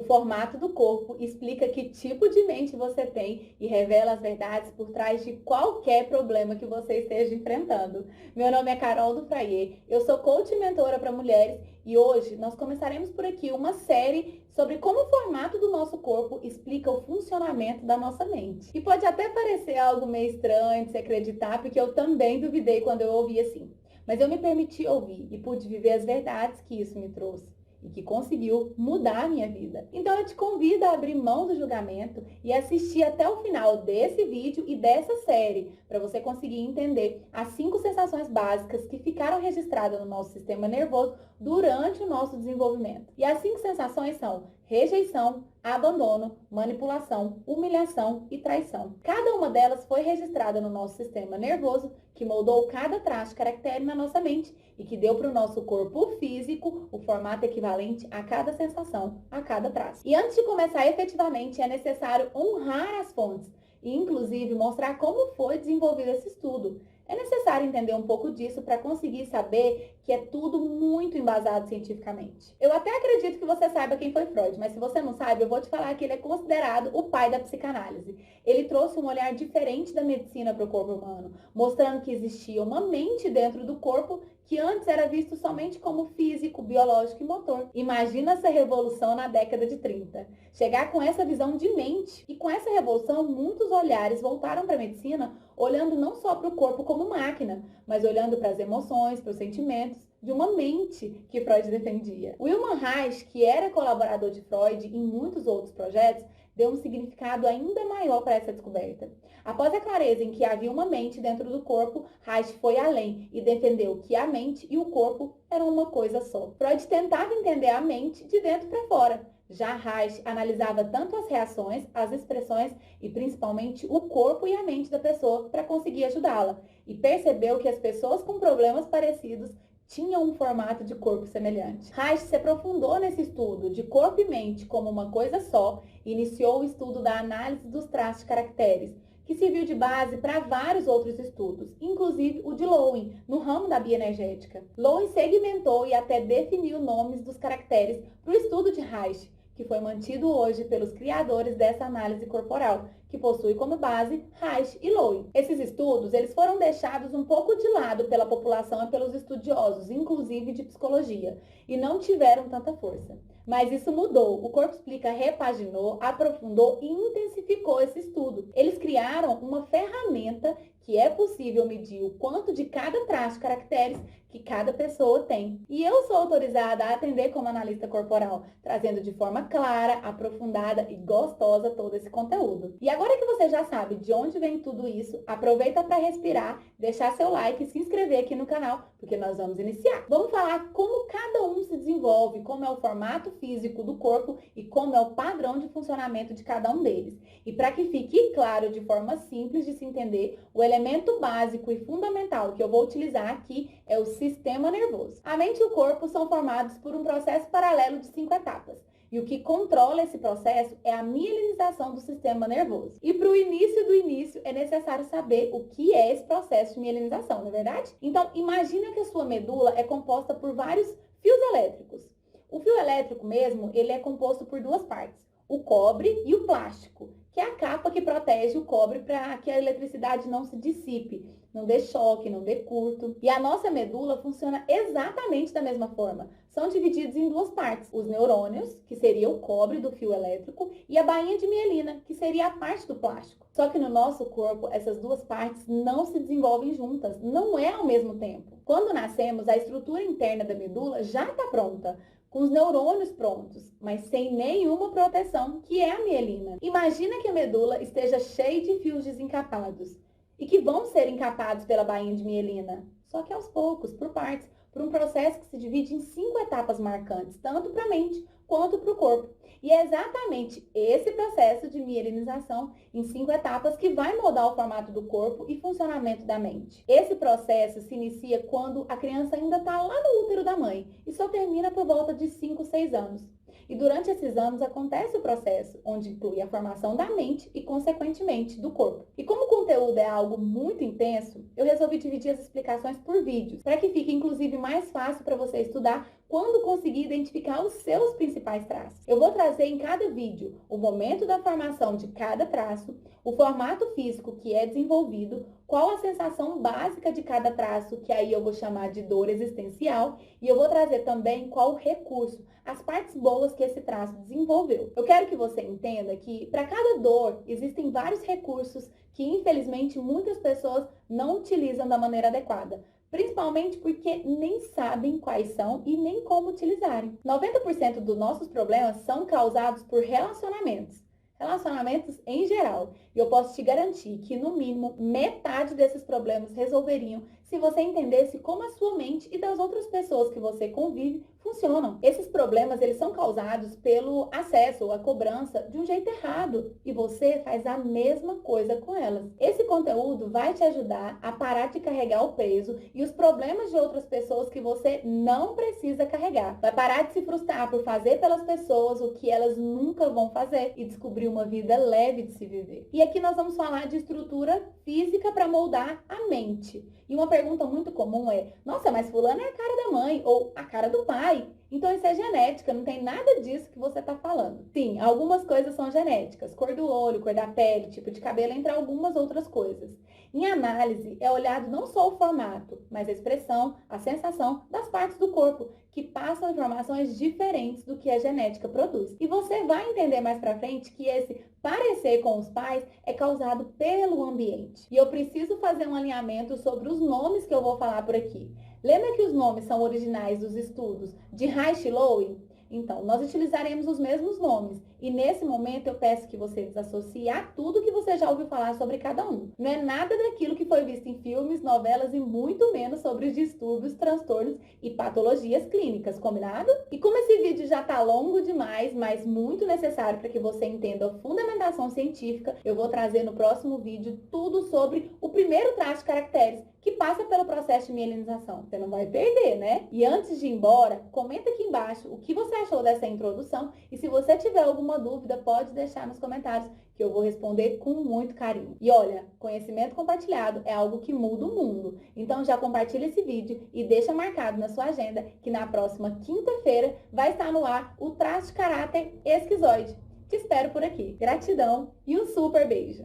formato do corpo explica que tipo de mente você tem e revela as verdades por trás de qualquer problema que você esteja enfrentando. Meu nome é Carol do Fraier, eu sou coach e mentora para mulheres e hoje nós começaremos por aqui uma série sobre como o formato do nosso corpo explica o funcionamento da nossa mente. E pode até parecer algo meio estranho de se acreditar, porque eu também duvidei quando eu ouvi assim. Mas eu me permiti ouvir e pude viver as verdades que isso me trouxe e que conseguiu mudar a minha vida. Então eu te convido a abrir mão do julgamento e assistir até o final desse vídeo e dessa série, para você conseguir entender as 5 sensações básicas que ficaram registradas no nosso sistema nervoso durante o nosso desenvolvimento. E as 5 sensações são rejeição, abandono, manipulação, humilhação e traição. Cada uma delas foi registrada no nosso sistema nervoso, que moldou cada traço caractere na nossa mente e que deu para o nosso corpo físico o formato equivalente a cada sensação, a cada traço. E antes de começar efetivamente, é necessário honrar as fontes e, inclusive, mostrar como foi desenvolvido esse estudo. É necessário entender um pouco disso para conseguir saber que é tudo muito embasado cientificamente. Eu até acredito que você saiba quem foi Freud, mas se você não sabe, eu vou te falar que ele é considerado o pai da psicanálise. Ele trouxe um olhar diferente da medicina para o corpo humano, mostrando que existia uma mente dentro do corpo que antes era visto somente como físico, biológico e motor. Imagina essa revolução na década de 30. Chegar com essa visão de mente. E com essa revolução, muitos olhares voltaram para a medicina, olhando não só para o corpo como máquina, mas olhando para as emoções, para os sentimentos de uma mente que Freud defendia. Wilhelm Reich, que era colaborador de Freud em muitos outros projetos, deu um significado ainda maior para essa descoberta. Após a clareza em que havia uma mente dentro do corpo, Reich foi além e defendeu que a mente e o corpo eram uma coisa só. Freud tentava entender a mente de dentro para fora. Já Reich analisava tanto as reações, as expressões e principalmente o corpo e a mente da pessoa para conseguir ajudá-la. E percebeu que as pessoas com problemas parecidos tinham um formato de corpo semelhante. Reich se aprofundou nesse estudo de corpo e mente como uma coisa só e iniciou o estudo da análise dos traços de caracteres, que serviu de base para vários outros estudos, inclusive o de Lowen, no ramo da bioenergética. Lowen segmentou e até definiu nomes dos caracteres para o estudo de Reich, que foi mantido hoje pelos criadores dessa análise corporal, que possui como base Reich e Lowen. Esses estudos eles foram deixados um pouco de lado pela população e pelos estudiosos, inclusive de psicologia, e não tiveram tanta força. Mas isso mudou. O Corpo Explica repaginou, aprofundou e intensificou esse estudo. Eles criaram uma ferramenta que é possível medir o quanto de cada traço de caracteres que cada pessoa tem. E eu sou autorizada a atender como analista corporal, trazendo de forma clara, aprofundada e gostosa todo esse conteúdo. E agora que você já sabe de onde vem tudo isso, aproveita para respirar, deixar seu like e se inscrever aqui no canal, porque nós vamos iniciar. Vamos falar como cada um se desenvolve, como é o formato físico do corpo e como é o padrão de funcionamento de cada um deles. E para que fique claro de forma simples de se entender, o elemento básico e fundamental que eu vou utilizar aqui é o sistema nervoso. A mente e o corpo são formados por um processo paralelo de 5 etapas. E o que controla esse processo é a mielinização do sistema nervoso. E para o início do início é necessário saber o que é esse processo de mielinização, não é verdade? Então, imagina que a sua medula é composta por vários fios elétricos. O fio elétrico mesmo, ele é composto por 2 partes, o cobre e o plástico, que é a capa que protege o cobre para que a eletricidade não se dissipe, não dê choque, não dê curto. E a nossa medula funciona exatamente da mesma forma. São divididos em 2 partes, os neurônios, que seria o cobre do fio elétrico, e a bainha de mielina, que seria a parte do plástico. Só que no nosso corpo, essas 2 partes não se desenvolvem juntas, não é ao mesmo tempo. Quando nascemos, a estrutura interna da medula já está pronta, com os neurônios prontos, mas sem nenhuma proteção, que é a mielina. Imagina que a medula esteja cheia de fios desencapados e que vão ser encapados pela bainha de mielina, só que aos poucos, por partes, por um processo que se divide em 5 etapas marcantes, tanto para a mente quanto para o corpo. E é exatamente esse processo de mielinização em 5 etapas que vai moldar o formato do corpo e funcionamento da mente. Esse processo se inicia quando a criança ainda está lá no útero da mãe e só termina por volta de 5, 6 anos. E durante esses anos acontece o processo, onde inclui a formação da mente e, consequentemente, do corpo. E como o conteúdo é algo muito intenso, eu resolvi dividir as explicações por vídeos, para que fique, inclusive, mais fácil para você estudar quando conseguir identificar os seus principais traços. Eu vou trazer em cada vídeo o momento da formação de cada traço, o formato físico que é desenvolvido, qual a sensação básica de cada traço, que aí eu vou chamar de dor existencial, e eu vou trazer também qual o recurso, as partes boas que esse traço desenvolveu. Eu quero que você entenda que para cada dor existem vários recursos que infelizmente muitas pessoas não utilizam da maneira adequada. Principalmente porque nem sabem quais são e nem como utilizarem. 90% dos nossos problemas são causados por relacionamentos. Relacionamentos em geral. E eu posso te garantir que, no mínimo, metade desses problemas resolveriam se você entendesse como a sua mente e das outras pessoas que você convive funcionam. Esses problemas, eles são causados pelo acesso ou a cobrança de um jeito errado. E você faz a mesma coisa com elas. Esse conteúdo vai te ajudar a parar de carregar o peso e os problemas de outras pessoas que você não precisa carregar. Vai parar de se frustrar por fazer pelas pessoas o que elas nunca vão fazer e descobrir uma vida leve de se viver. E aqui nós vamos falar de estrutura física para moldar a mente. E uma pergunta muito comum é: nossa, mas fulano é a cara da mãe ou a cara do pai. Então isso é genética, não tem nada disso que você está falando. Sim, algumas coisas são genéticas, cor do olho, cor da pele, tipo de cabelo, entre algumas outras coisas. Em análise, é olhado não só o formato, mas a expressão, a sensação das partes do corpo, que passam informações diferentes do que a genética produz. E você vai entender mais pra frente que esse parecer com os pais é causado pelo ambiente. E eu preciso fazer um alinhamento sobre os nomes que eu vou falar por aqui. Lembra que os nomes são originais dos estudos de Reich e Lowy? Então, nós utilizaremos os mesmos nomes. E nesse momento eu peço que você desassocie a tudo que você já ouviu falar sobre cada um. Não é nada daquilo que foi visto em filmes, novelas e muito menos sobre os distúrbios, transtornos e patologias clínicas, combinado? E como esse vídeo já tá longo demais, mas muito necessário para que você entenda a fundamentação científica, eu vou trazer no próximo vídeo tudo sobre o primeiro traço de caracteres, que passa pelo processo de mielinização. Você não vai perder, né? E antes de ir embora, comenta aqui embaixo o que você achou dessa introdução e se você tiver alguma dúvida, pode deixar nos comentários que eu vou responder com muito carinho. E olha, conhecimento compartilhado é algo que muda o mundo. Então já compartilha esse vídeo e deixa marcado na sua agenda que na próxima quinta-feira vai estar no ar o traço de caráter esquizoide. Te espero por aqui. Gratidão e um super beijo!